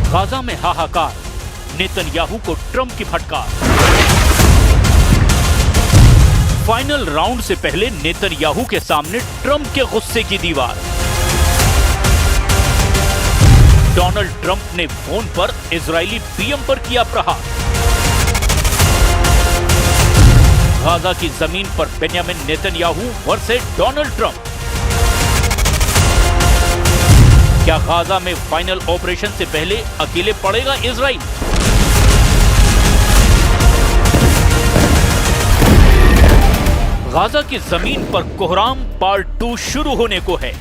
Gaza में हाहाकार, Netanyahu को ट्रंप की फटकार। फाइनल राउंड से पहले नेतन्याहू के सामने ट्रंप के गुस्से की दीवार। डोनाल्ड ट्रंप ने फोन पर इजरायली पीएम पर किया प्रहार। गाजा की जमीन पर Benjamin Netanyahu versus Donald Trump. क्या गाजा में फाइनल ऑपरेशन से पहले अकेले पड़ेगा इजराइल? गाजा की जमीन पर कोहराम पार्ट 2 शुरू होने को है।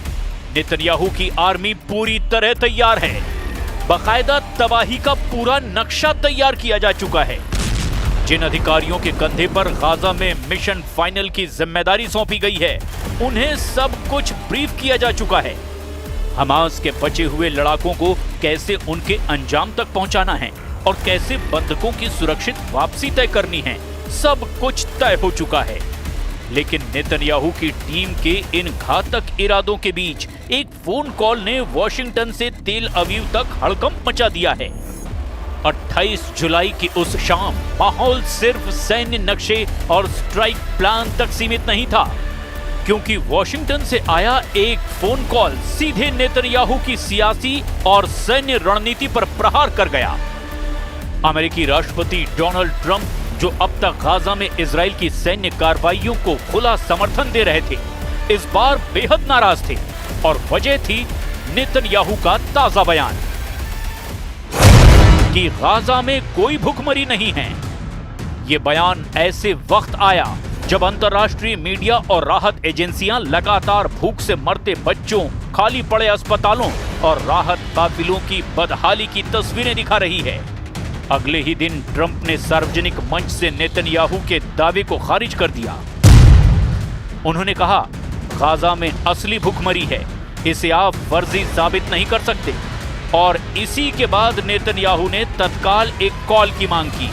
नेतन्याहू की आर्मी पूरी तरह तैयार है। बाकायदा तबाही का पूरा नक्शा तैयार किया जा चुका है। जिन अधिकारियों के कंधे पर गाजा में मिशन फाइनल की जिम्मेदारी सौंपी गई है, उन्हें सब कुछ ब्रीफ किया जा चुका है। हमास के बचे हुए लड़ाकों को कैसे उनके अंजाम तक पहुंचाना है और कैसे बंधकों की सुरक्षित वापसी तय करनी है, सब कुछ तय हो चुका है। लेकिन नेतन्याहू की टीम के इन घातक इरादों के बीच एक फोन कॉल ने वॉशिंगटन से तेल अवीव तक हड़कंप मचा दिया है। 28 जुलाई की उस शाम माहौल सिर्फ सैन्य नक्शे और स्ट्राइक प्लान तक सीमित नहीं था, क्योंकि वॉशिंगटन से आया एक फोन कॉल सीधे नेतन्याहू की सियासी और सैन्य रणनीति पर प्रहार कर गया। अमेरिकी राष्ट्रपति डोनाल्ड ट्रंप, जो अब तक गाजा में इजराइल की सैन्य कार्रवाइयों को खुला समर्थन दे रहे थे, इस बार बेहद नाराज थे और वजह थी नेतन्याहू का ताजा बयान कि गाजा में कोई भूखमरी नहीं है। ये बयान ऐसे वक्त आया जब अंतर्राष्ट्रीय मीडिया और राहत एजेंसियां लगातार भूख से मरते बच्चों, खाली पड़े अस्पतालों और राहत काफिलों की बदहाली की तस्वीरें दिखा रही है। अगले ही दिन ट्रंप ने सार्वजनिक मंच से नेतन्याहू के दावे को खारिज कर दिया। उन्होंने कहा, गाजा में असली भूखमरी है, इसे आप फर्जी साबित नहीं कर सकते। और इसी के बाद नेतन्याहू ने तत्काल एक कॉल की मांग की।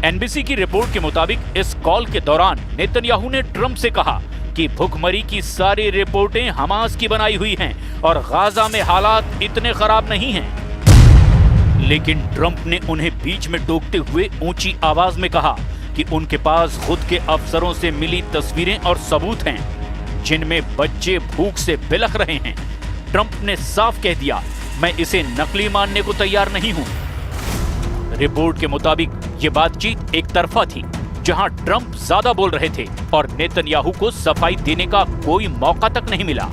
एनबीसी की रिपोर्ट के मुताबिक इस कॉल के दौरान नेतन्याहू ने ट्रंप से कहा कि भुखमरी की सारी रिपोर्टें हमास की बनाई हुई हैं और गाजा में हालात इतने खराब नहीं हैं। लेकिन ट्रंप ने उन्हें बीच में टोकते हुए ऊंची आवाज में कहा कि उनके पास खुद के अफसरों से मिली तस्वीरें और सबूत हैं, जिनमें बच्चे भूख से बिलख रहे हैं। ट्रंप ने साफ कह दिया, मैं इसे नकली मानने को तैयार नहीं हूं। रिपोर्ट के मुताबिक ये बातचीत एक तरफा थी, जहां ट्रंप ज्यादा बोल रहे थे और नेतन्याहू को सफाई देने का कोई मौका तक नहीं मिला।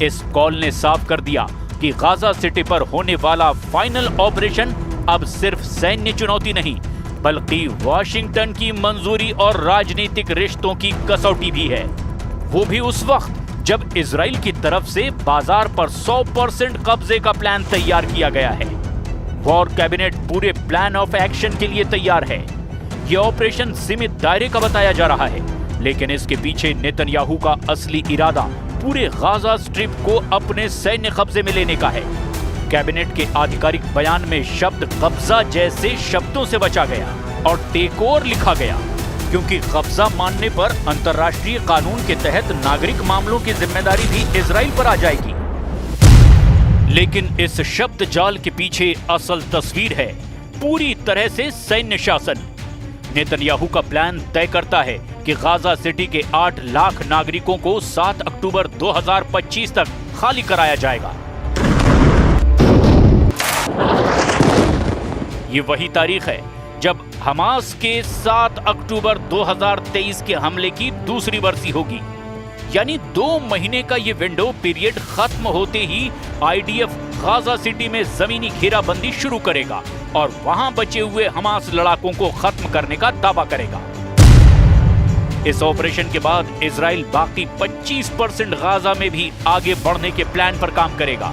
इस कॉल ने साफ कर दिया कि गाजा सिटी पर होने वाला फाइनल ऑपरेशन अब सिर्फ सैन्य चुनौती नहीं, बल्कि वॉशिंगटन की मंजूरी और राजनीतिक रिश्तों की कसौटी भी है। वो भी उस वक्त जब इजराइल की तरफ से बाजार पर 100% कब्जे का प्लान तैयार किया गया है। वॉर कैबिनेट पूरे प्लान ऑफ एक्शन के लिए तैयार है। यह ऑपरेशन सीमित दायरे का बताया जा रहा है, लेकिन इसके पीछे नेतन्याहू का असली इरादा पूरे गाजा स्ट्रिप को अपने सैन्य कब्जे में लेने का है। कैबिनेट के आधिकारिक बयान में शब्द कब्जा जैसे शब्दों से बचा गया और टेक ओवर लिखा गया, क्योंकि कब्जा मानने पर अंतर्राष्ट्रीय कानून के तहत नागरिक मामलों की जिम्मेदारी भी इजराइल पर आ जाएगी। लेकिन इस शब्द जाल के पीछे असल तस्वीर है पूरी तरह से सैन्य शासन। नेतन्याहू का प्लान तय करता है कि गाजा सिटी के 8 लाख नागरिकों को 7 अक्टूबर 2025 तक खाली कराया जाएगा। ये वही तारीख है जब हमास के 7 अक्टूबर 2023 के हमले की दूसरी बरसी होगी। यानी 2 महीने का ये विंडो पीरियड खत्म होते ही आईडीएफ गाजा सिटी में जमीनी घेराबंदी शुरू करेगा और वहां बचे हुए हमास लड़ाकों को खत्म करने का दावा करेगा। इस ऑपरेशन के बाद इजराइल बाकी 25% गाजा में भी आगे बढ़ने के प्लान पर काम करेगा।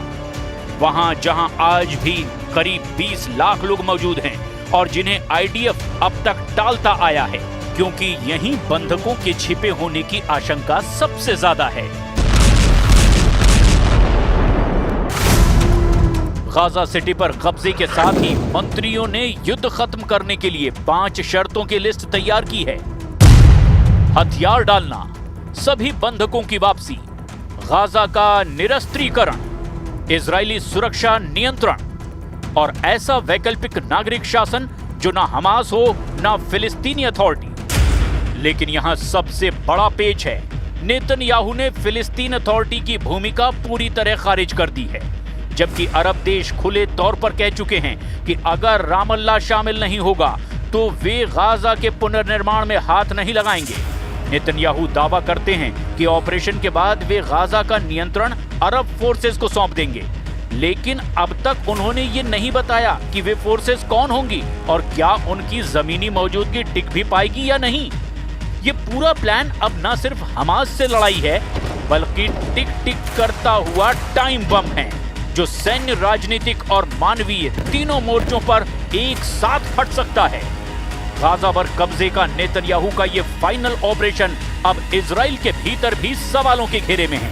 वहां जहां आज भी करीब 20 लाख लोग मौजूद हैं और जिन्हें आईडीएफ अब तक टालता आया है, क्योंकि यहीं बंधकों के छिपे होने की आशंका सबसे ज्यादा है। गाजा सिटी पर कब्जे के साथ ही मंत्रियों ने युद्ध खत्म करने के लिए 5 शर्तों की लिस्ट तैयार की है। हथियार डालना, सभी बंधकों की वापसी, गाजा का निरस्त्रीकरण, इजरायली सुरक्षा नियंत्रण और ऐसा वैकल्पिक नागरिक शासन जो ना हमास हो ना फिलिस्तीनी अथॉरिटी। लेकिन यहां सबसे बड़ा पेच है, नेतन्याहू ने फिलिस्तीन अथॉरिटी की भूमिका पूरी तरह खारिज कर दी है, जबकि अरब देश खुले तौर पर कह चुके हैं कि अगर रामल्ला शामिल नहीं होगा तो वे गाजा के पुनर्निर्माण में हाथ नहीं लगाएंगे। नेतन्याहू दावा करते हैं कि ऑपरेशन के बाद वे गाजा का नियंत्रण अरब फोर्सेस को सौंप देंगे, लेकिन अब तक उन्होंने ये नहीं बताया कि वे फोर्सेस कौन होंगी और क्या उनकी जमीनी मौजूदगी टिक भी पाएगी या नहीं। ये पूरा प्लान अब न सिर्फ हमास से लड़ाई है, बल्कि टिक टिक करता हुआ टाइम बम है, जो सैन्य, राजनीतिक और मानवीय तीनों मोर्चों पर एक साथ फट सकता है। गाजा पर कब्जे का नेतन्याहू का ये फाइनल ऑपरेशन अब इजराइल के भीतर भी सवालों के घेरे में है।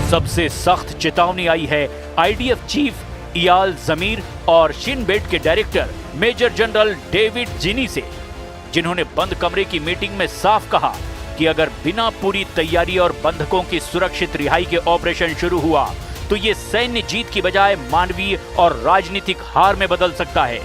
सबसे सख्त चेतावनी आई है आईडीएफ चीफ इयाल जमीर और शिन बेट के डायरेक्टर मेजर जनरल डेविड जिनी से, जिन्होंने बंद कमरे की मीटिंग में साफ कहा कि अगर बिना पूरी तैयारी और बंधकों की सुरक्षित रिहाई के ऑपरेशन शुरू हुआ तो ये सैन्य जीत की बजाय मानवीय और राजनीतिक हार में बदल सकता है।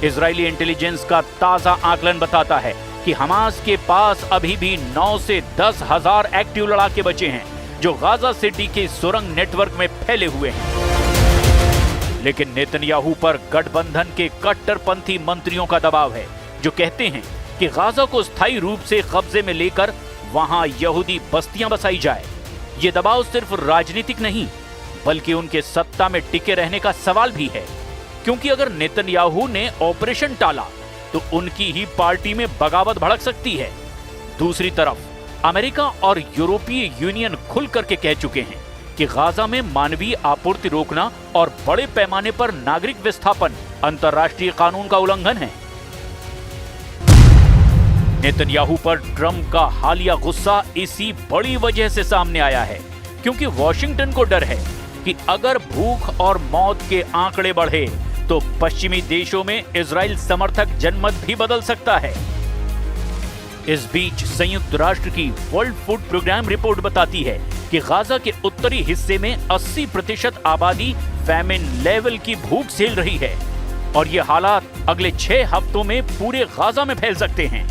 इजरायली इंटेलिजेंस का ताजा आकलन बताता है कि हमास के पास अभी भी 9 से 10 हजार एक्टिव लड़ाके बचे हैं, जो गाजा सिटी के सुरंग नेटवर्क में फैले हुए हैं। लेकिन नेतन्याहू पर गठबंधन के कट्टरपंथी मंत्रियों का दबाव है, जो कहते हैं कि गाजा को स्थायी रूप से कब्जे में लेकर वहां यहूदी बस्तियां बसाई जाए। ये दबाव सिर्फ राजनीतिक नहीं, बल्कि उनके सत्ता में टिके रहने का सवाल भी है, क्योंकि अगर नेतन्याहू ने ऑपरेशन टाला तो उनकी ही पार्टी में बगावत भड़क सकती है। दूसरी तरफ अमेरिका और यूरोपीय यूनियन खुल करके कह चुके हैं कि गाजा में मानवीय आपूर्ति रोकना और बड़े पैमाने पर नागरिक विस्थापन अंतर्राष्ट्रीय कानून का उल्लंघन है। नेतन्याहू पर ट्रंप का हालिया गुस्सा इसी बड़ी वजह से सामने आया है, क्योंकि वॉशिंगटन को डर है कि अगर भूख और मौत के आंकड़े बढ़े तो पश्चिमी देशों में इजराइल समर्थक जनमत भी बदल सकता है। इस बीच संयुक्त राष्ट्र की वर्ल्ड फूड प्रोग्राम रिपोर्ट बताती है कि गाजा के उत्तरी हिस्से में 80% आबादी फैमिन लेवल की भूख झेल रही है और ये हालात अगले 6 हफ्तों में पूरे गाजा में फैल सकते हैं।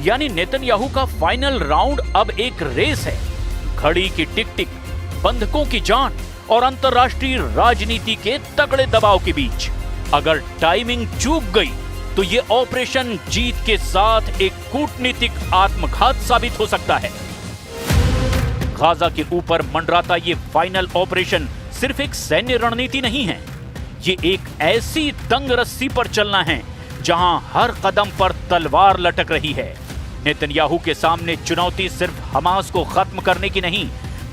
यानी नेतन्याहू का फाइनल राउंड अब एक रेस है, घड़ी की टिक टिक, बंधकों की जान और अंतर्राष्ट्रीय राजनीति के तगड़े दबाव के बीच। अगर टाइमिंग चूक गई तो ये ऑपरेशन जीत के साथ एक कूटनीतिक आत्मघात साबित हो सकता है। गाजा के ऊपर मंडराता ये फाइनल ऑपरेशन सिर्फ एक सैन्य रणनीति नहीं है, ये एक ऐसी तंग रस्सी पर चलना है जहां हर कदम पर तलवार लटक रही है। नेतन्याहू के सामने चुनौती सिर्फ हमास को खत्म करने की नहीं,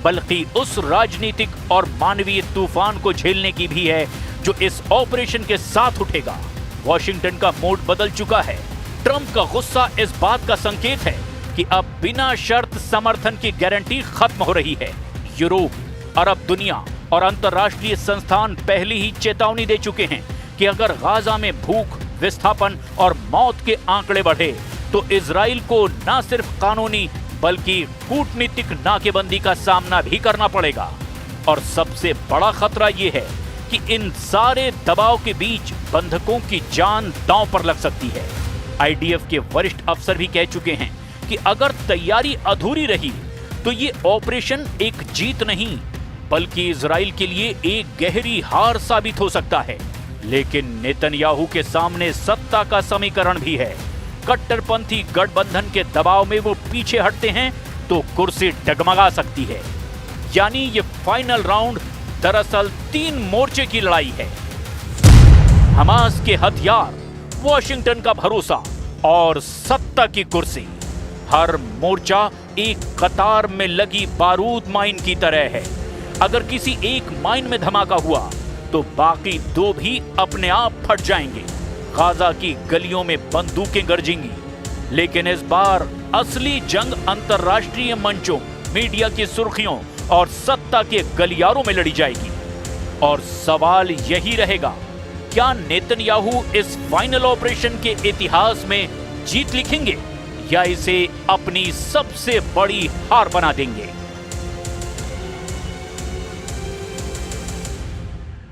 बल्कि उस राजनीतिक और मानवीय तूफान को झेलने की भी है जो इस ऑपरेशन के साथ उठेगा। वॉशिंगटन का मूड बदल चुका है। ट्रंप का गुस्सा इस बात का संकेत है कि अब बिना शर्त समर्थन की गारंटी खत्म हो रही है। यूरोप, अरब दुनिया और अंतर्राष्ट्रीय संस्थान पहले ही चेतावनी दे चुके हैं कि अगर गाजा में भूख, विस्थापन और मौत के आंकड़े बढ़े तो इजराइल को न सिर्फ कानूनी बल्कि कूटनीतिक नाकेबंदी का सामना भी करना पड़ेगा। और सबसे बड़ा खतरा यह है कि इन सारे दबाव के बीच बंधकों की जान दांव पर लग सकती है। आईडीएफ के वरिष्ठ अफसर भी कह चुके हैं कि अगर तैयारी अधूरी रही तो ये ऑपरेशन एक जीत नहीं, बल्कि इजराइल के लिए एक गहरी हार साबित हो सकता है। लेकिन नेतन्याहू के सामने सत्ता का समीकरण भी है। कट्टरपंथी गठबंधन के दबाव में वो पीछे हटते हैं तो कुर्सी डगमगा सकती है। यानी ये फाइनल राउंड दरअसल 3 मोर्चे की लड़ाई है। हमास के हथियार, वॉशिंगटन का भरोसा और सत्ता की कुर्सी। हर मोर्चा एक कतार में लगी बारूद माइन की तरह है। अगर किसी एक माइन में धमाका हुआ तो बाकी 2 भी अपने आप फट जाएंगे। गाजा की गलियों में बंदूकें गरजेंगी, लेकिन इस बार असली जंग अंतर्राष्ट्रीय मंचों, मीडिया की सुर्खियों और सत्ता के गलियारों में लड़ी जाएगी। और सवाल यही रहेगा, क्या नेतन्याहू इस फाइनल ऑपरेशन के इतिहास में जीत लिखेंगे या इसे अपनी सबसे बड़ी हार बना देंगे।